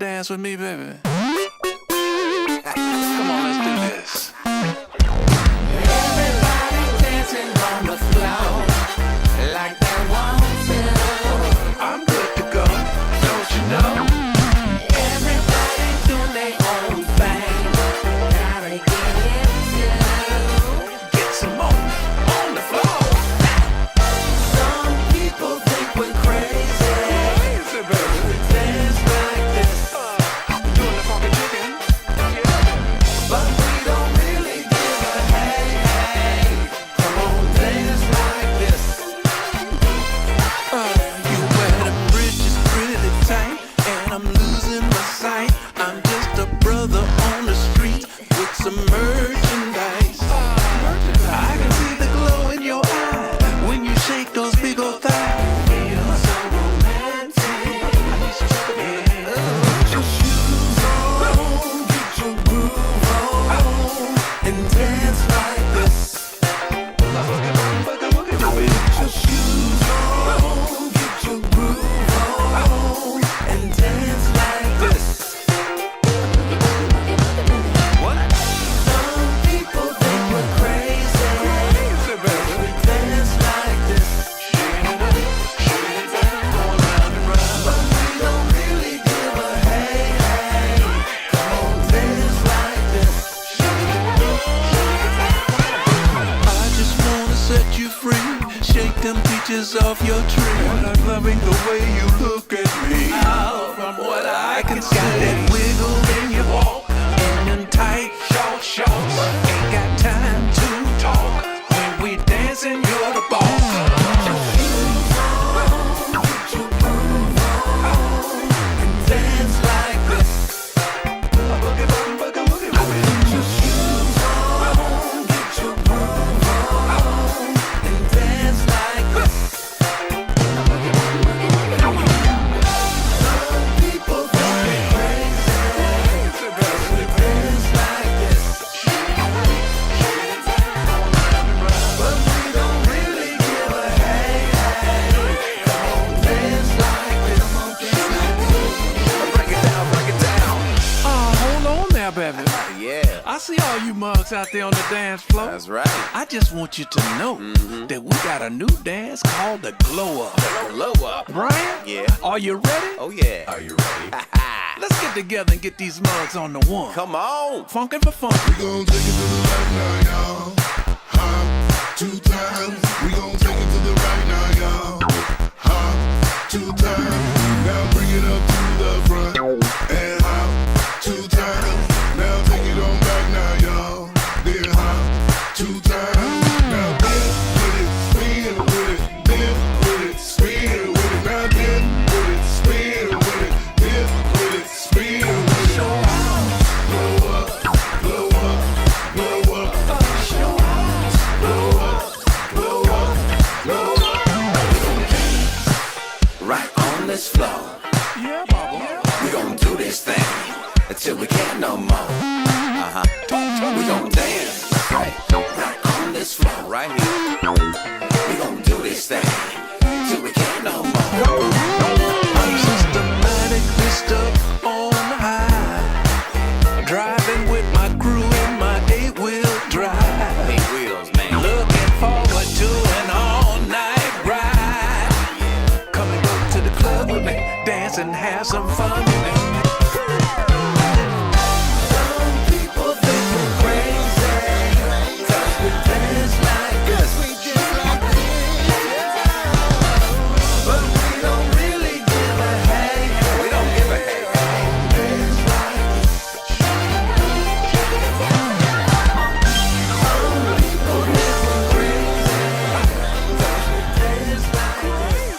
dance with me, baby? Come on, let's do this. Everybody dancing on the floor like they want to. I'm good to go, don't you know? Everybody doing their own thing. Gotta get into. Get some more on the floor. Some people think we're crazy. We dance like this. Doing the funky chicken. But we don't really give a hey, hey. Come on, dance like this. You wear the bridges really tight, and I'm losing my sight. I'm just a brother on the street with some merchandise. I can see the glow in your eye when you shake those big old thighs. Feel so romantic. Put your shoes on, get your groove on, and dance like this. Put your shoes on, get your groove on, and dance like this. What? Some people think we're crazy. We dance like this. But we don't really give a hey, hey. Come on, dance like this. I just wanna set you free. Shake them peaches off your tree. I'm loving the way you look at me. From what I can see, got that wiggle in your walk, in them tight shorts. Ain't got time to talk. When we dancing, you're the boss. Put your shoes on, get your groove on, and dance like this. Put your shoes on, get your groove on, and dance like this. Some people think we're crazy. We dance like this. But we don't really give a hey, hey. Come on, dance like this. Break it down, break it down. Hold on there, baby. Yeah, I see all you mugs out there on the dance floor. that's right. I just want you to know that we got a new dance called the Glow Up. Glow up. Brian? Yeah. Are you ready? Oh yeah. Are you ready? Let's get together and get these mugs on the one. Come on. Funkin' for fun. We gon' take it to the right now, y'all. Hop 2 times. We gon' take it to the right now, y'all. Hop 2 times. Now bring it up to the front. And hop 2 times. Now take it on back now, y'all. Then hop 2 times. Now dip with it, spin with it, dip with it, spin with it. Now dip with it, spin with it, dip with it, spin with it. Blow up, blow up, blow up. Blow up, blow up, blow up. Right on this floor. Yeah, Baba. We gon' do this thing until we can't no more. We gon' dance right on this floor right here. We gon' do this thing till we can't no more. I'm systematically stuck on high, driving with my crew in my 8-wheel drive. Big wheels, man. Looking forward to an all-night ride. Come and go to the club with me, dance and have some fun with me. Some people think we're crazy, 'cause we dance like this. But we don't really give a hey. We don't give a hey. Dance like this. Some people think we're crazy, 'cause we dance like this.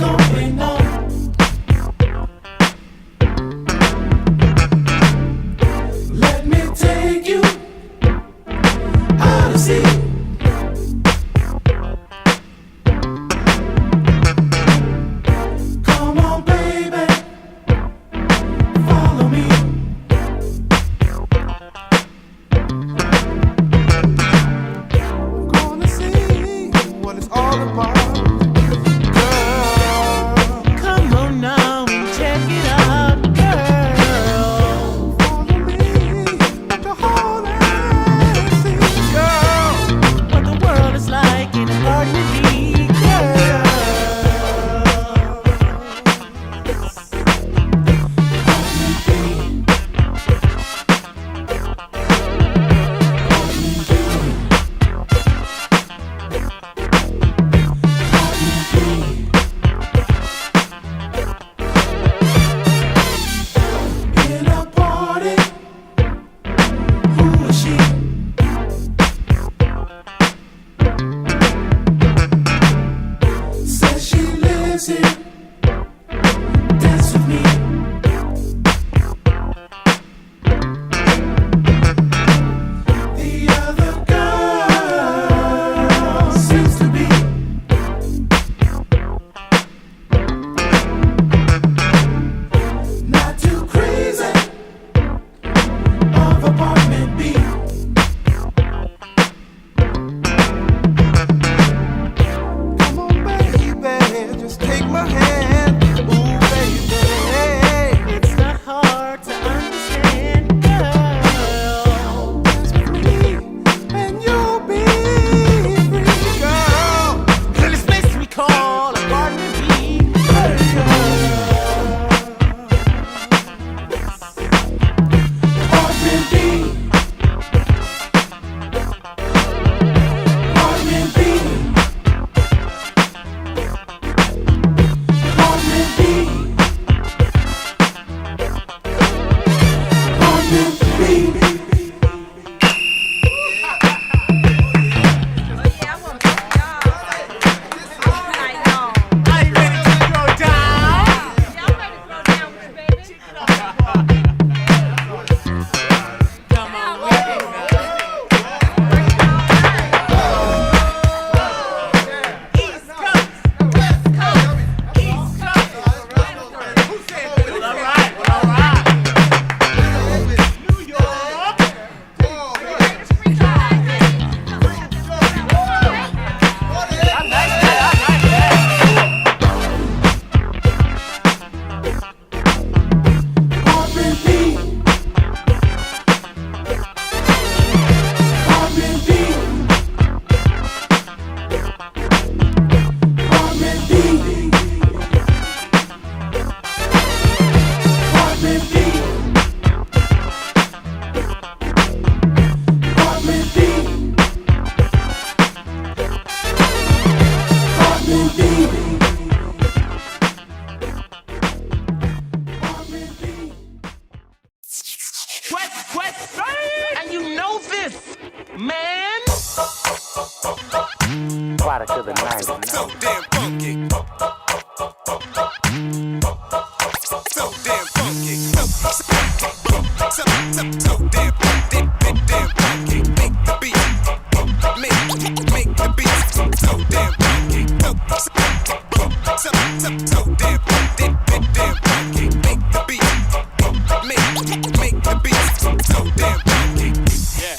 going on. Let me take you out to sea. Come on, baby, follow me. Gonna see what it's all about. Girl, come on now and check it out, girl. Follow me to hold and see, girl, what the world is like in a party with me, girl. In a party, who is she? Says she lives here. Dance with me. The other girl seems to be not too crazy of apartment B. Come on, baby, just take my hand. Ooh, baby, it's not hard to understand, girl. Dance with me, and you'll be free, girl. In this place we call apartment B. Apartment B. Apartment B. Apartment B. Apartment B. Apartment B. Apartment B. Apartment B. Apartment B. Apartment B. Apartment B. Apartment B. And you know this, man. Product of the night. So damn funky. So damn funky. So damn funky. Make the beat. Make the beat. So damn funky. So damn funky. Make the beat. Make the beat. So damn funky. Yeah.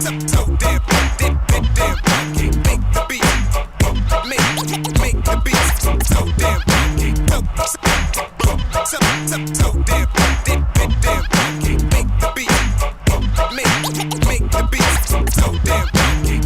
So damn, make the beat, make make the beat so damn funky.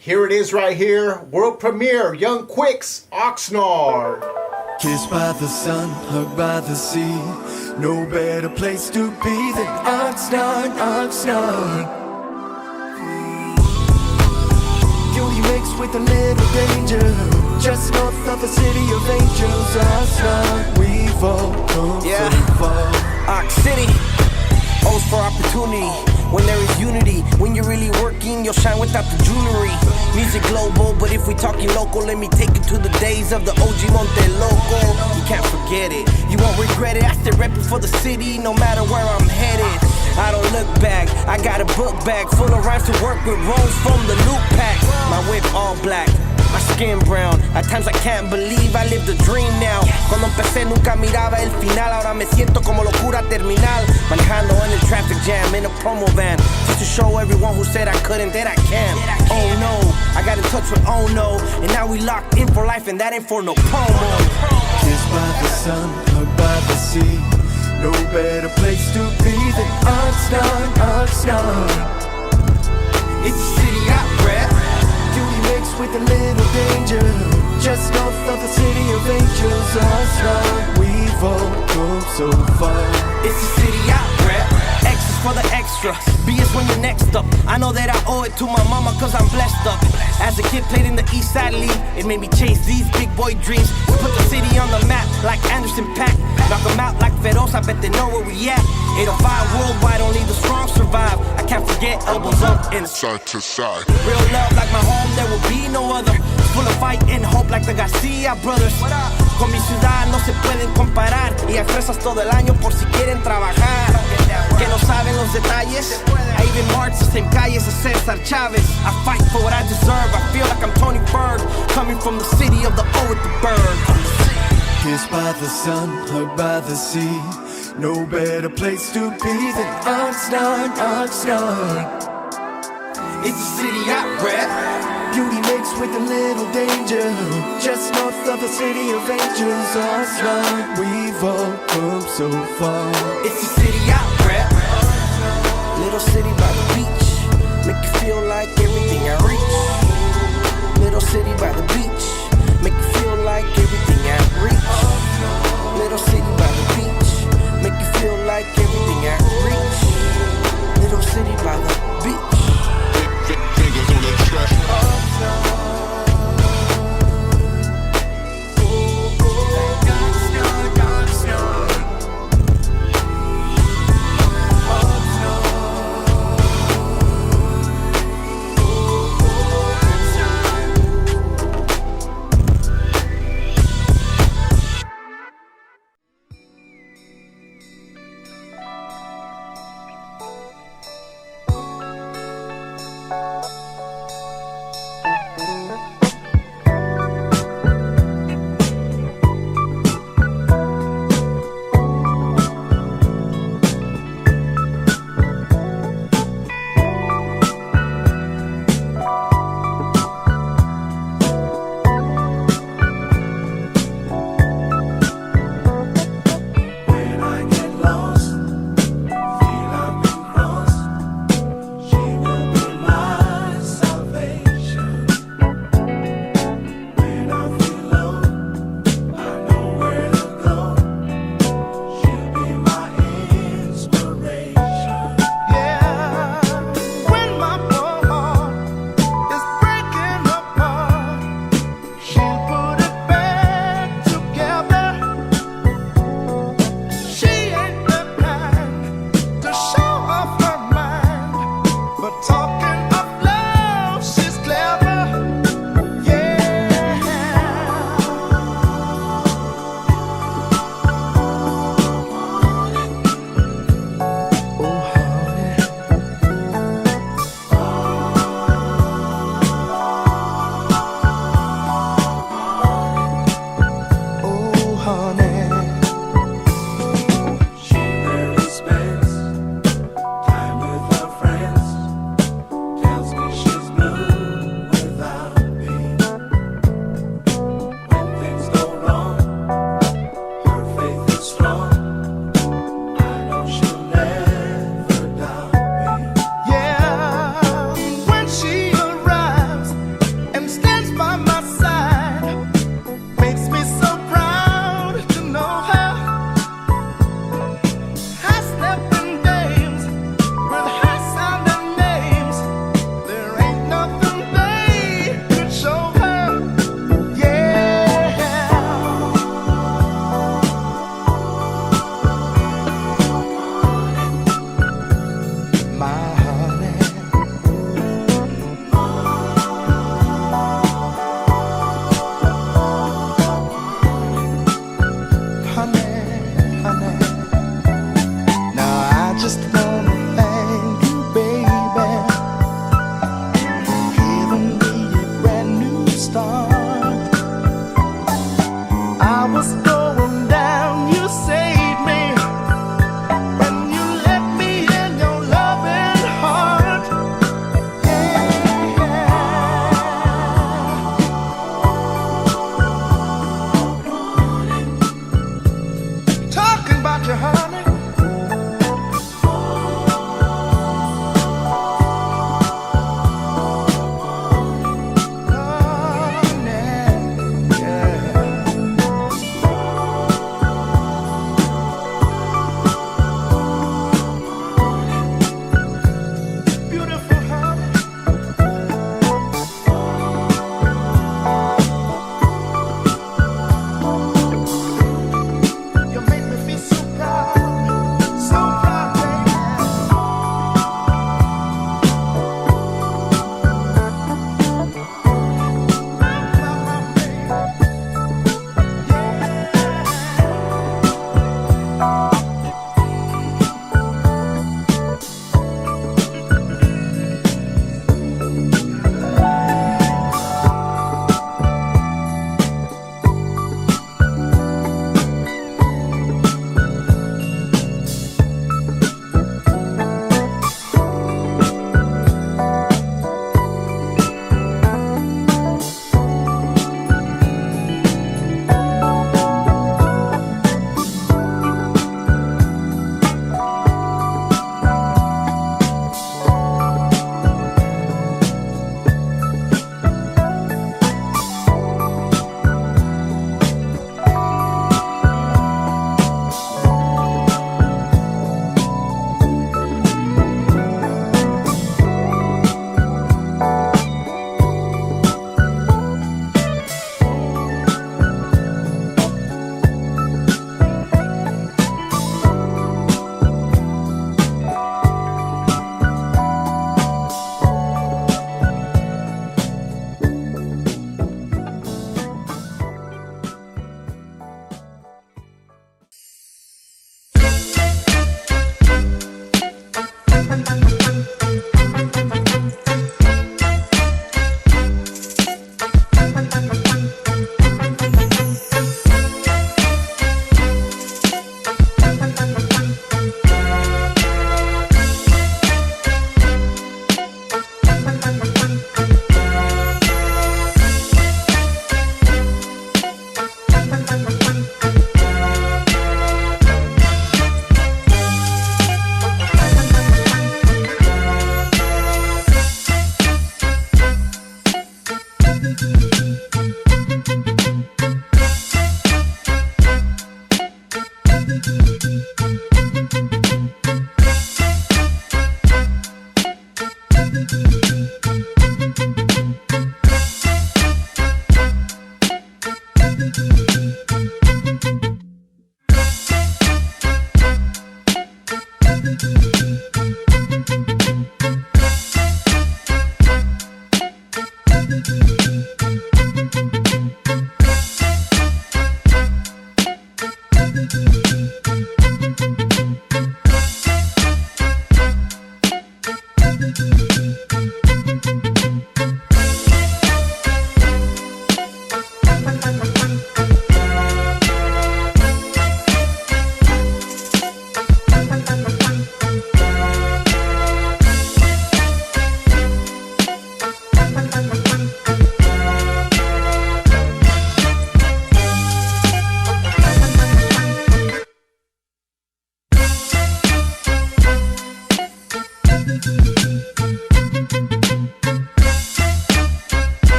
Here it is right here, world premiere, Young Quicks, Oxnard. Kissed by the sun, hugged by the sea. No better place to be than Oxnard, Oxnard. Beauty mixed with a little danger. Just north of the city of angels, Oxnard. We've all come so far. Ox City, O's for opportunity. When there is unity, when you're really working, you'll shine without the jewelry. Music global, but if we talking local, let me take you to the days of the OG Monte Loco. You can't forget it, you won't regret it. I stay repping for the city, no matter where I'm headed. I don't look back, I got a book bag full of rhymes to work with, rolls from the loop pack. My whip all black, my skin brown. At times I can't believe I lived a dream now. Cuando empecé nunca miraba el final. Ahora me siento como locura terminal. Manejando en el traffic jam in a promo van, just to show everyone who said I couldn't that I can. Oh no, I got in touch with Oh no, and now we locked in for life, and that ain't for no promo. Kissed by the sun, hugged by the sea. No better place to be than Oxnard, Oxnard. It's the city I rap. Beauty mixed with a little danger. Just north of the city of angels, Oxnard. We've all come so far. It's the city I rap. X is for the extra, B is when you're next up. I know that I owe it to my mama cause I'm blessed up. As a kid played in the East Side League, it made me chase these big boy dreams. Put the city on the map like Anderson .Paak. Knock them out like Feroz, I bet they know where we at. 805 worldwide, only the strong survive. I can't forget elbows up and Side to side. real love like my home, there will be no other. It's full of fight and hope like the Garcia brothers. Con mi ciudad no se pueden comparar. Y hay fresas todo el año por si quieren trabajar. Que no saben los detalles. I even march the same calles as Cesar Chavez. I fight for what I deserve. I feel like I'm Tony Bird, coming from the city of the O with the bird. Kissed by the sun, hugged by the sea. No better place to be than Oxnard, Oxnard. It's the city I rap. Beauty mixed with a little danger. Just north of the city of angels, Oxnard. We've all come so far. It's the city I rap. Little city by the beach, make you feel like everything I reach. Little city by the beach, make you feel like everything I reach. Little city by the beach, make you feel like everything I reach. Little city by the beach. Fingers on the track.